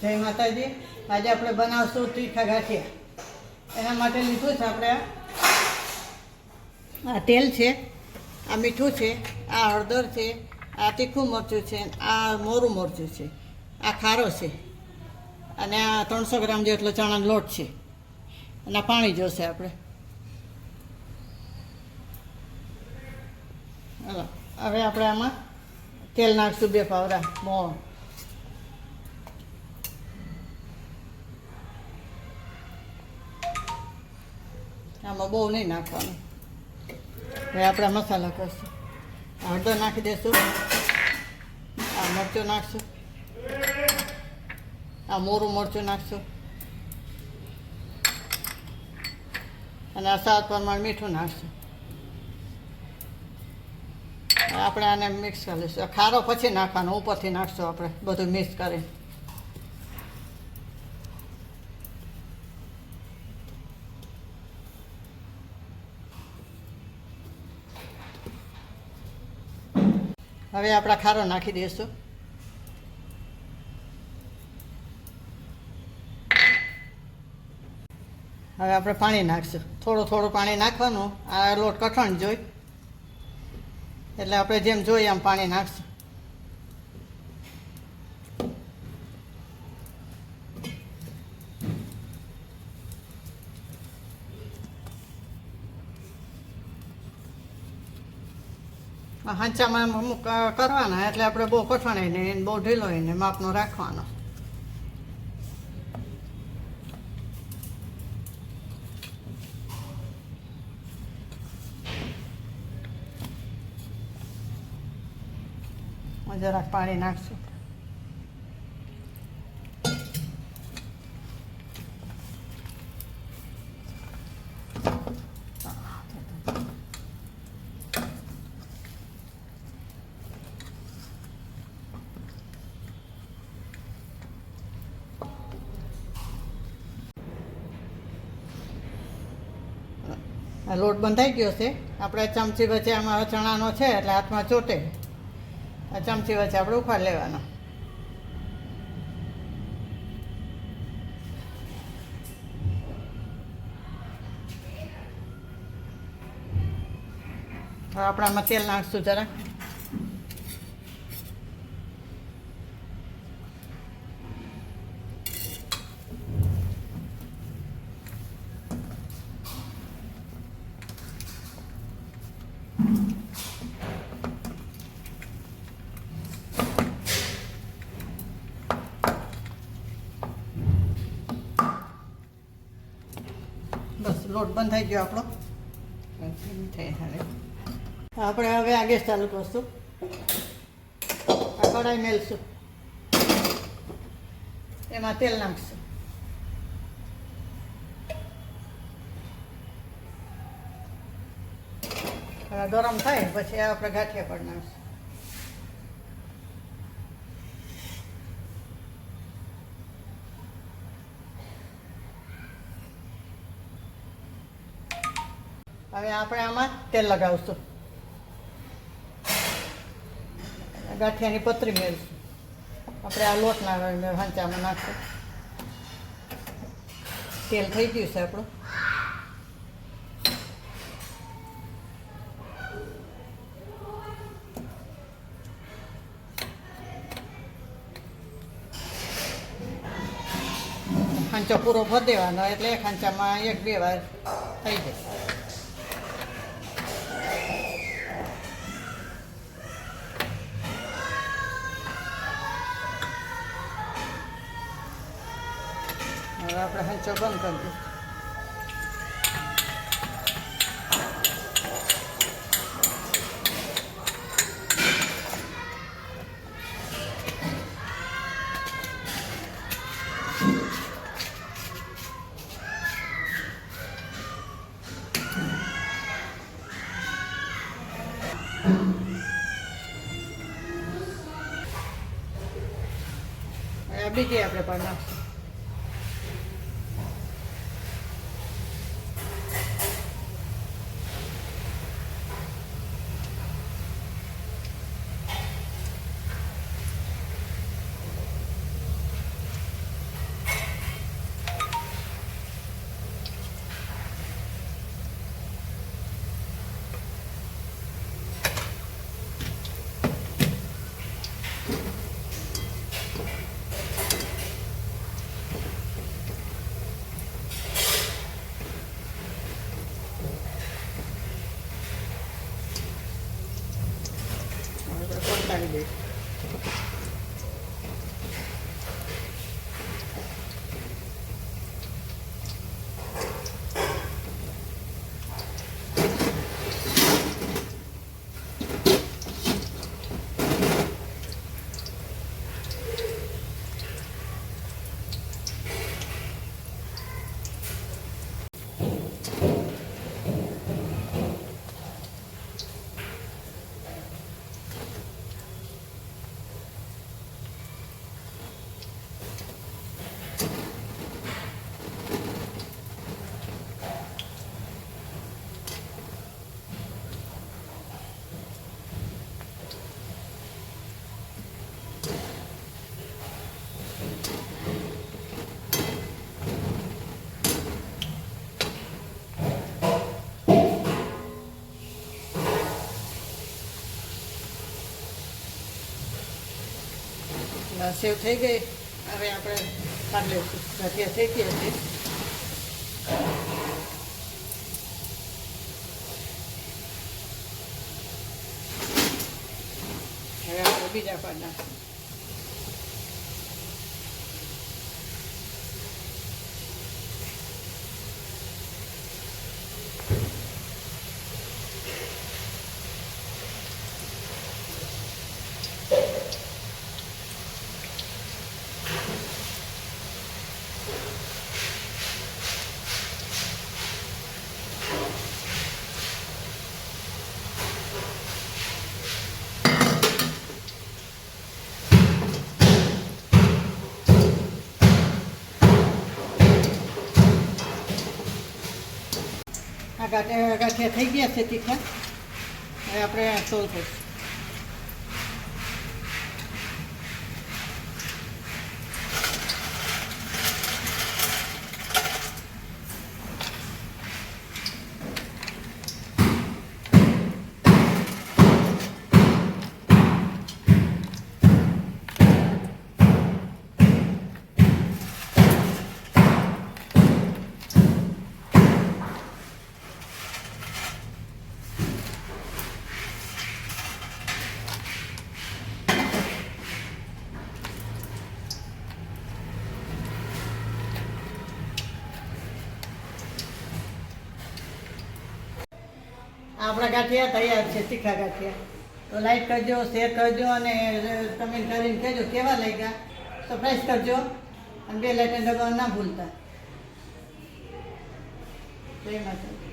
જય માતાજી. આજે આપણે બનાવશું તીખા ગાંઠિયા. એના માટે લીધું છે આપણે આ તેલ છે, આ મીઠું છે, આ હળદર છે, આ તીખું મરચું છે, આ મોરું મરચું છે, આ ખારો છે અને આ 300 ગ્રામ જેટલો ચણાનો લોટ છે અને આ પાણી જોશે આપણે. હાલો, હવે આપણે આમાં તેલ નાખશું 2 પાવડા મોણ. આમાં બહુ નહીં નાખવાનું. હવે આપણે મસાલા કરશું. હળદર નાખી દઈશું, આ મરચું નાખશું, આ મોરું મરચું નાખશું અને આ સ્વાદ પ્રમાણે મીઠું નાખશું. આપણે આને મિક્સ કરી લઈશું. ખારો પછી નાખવાનો, ઉપરથી નાખશું આપણે બધું મિક્સ કરી. હવે આપણે ખારો નાખી દઈશું. હવે આપણે પાણી નાખશું. થોડું થોડું પાણી નાખવાનું. આ લોટ કઠણ જોઈ એટલે આપણે જેમ જોઈએ એમ પાણી નાખશું. હાંચામાં અમુક કરવાના એટલે આપણે બહુ કઠણાય નહીં, બહુ ઢીલો ને માપનો રાખવાનો. જરાક પાણી નાખશું. લોટ બંધાઈ ગયો છે. આપણે ચમચી વચ્ચે આમાં ચણાનો છે એટલે હાથમાં ચોટે. આ ચમચી વચ્ચે આપણે ઉખાડ લેવાનો. હવે આપણે આમાં તેલ નાખશું જરાક. બસ લોટ બંધાઈ ગયો આપણો. આપણે હવે આ ગેસ ચાલુ કરશું. આ કઢાઈ મેલશું, એમાં તેલ નાખશું. હવે ગરમ થાય પછી આપણે ગાંઠિયા પર નાખશું. હવે આપણે આમાં તેલ લગાવશું. ગાંઠિયાની પતરી મેળવીશું. આપણે આ લોટના હાંચામાં નાખશું. તેલ થઈ ગયું છે આપણું. ખાંચો પૂરો ભરી દેવાનો એટલે એક ખાંચામાં 1-2 વાર થઈ જાય. હવે આપણે હાંચો બંધ કરી દઈશું. બીજી આપણે પણ નાખશું. સેવ થઈ ગઈ. હવે આપણે કાઢી લઈશું. ગાંઠિયા થઈ ગયા છે. હવે આપણે બીજા પાડ નાખીશું. આ ગાંઠિયા થઈ ગયા છે તીખા. હવે આપણે સોલ થઈશું. આપણા ગાંઠિયા તૈયાર છે, તીખા ગાંઠિયા. તો લાઈક કરજો, શેર કરજો અને કમેન્ટ કરીને કહેજો કેવા લાગ્યા. સબસ્ક્રાઈબ કરજો અને બેલ આઇકન દબાવવાનું ના ભૂલતા. જય માતા.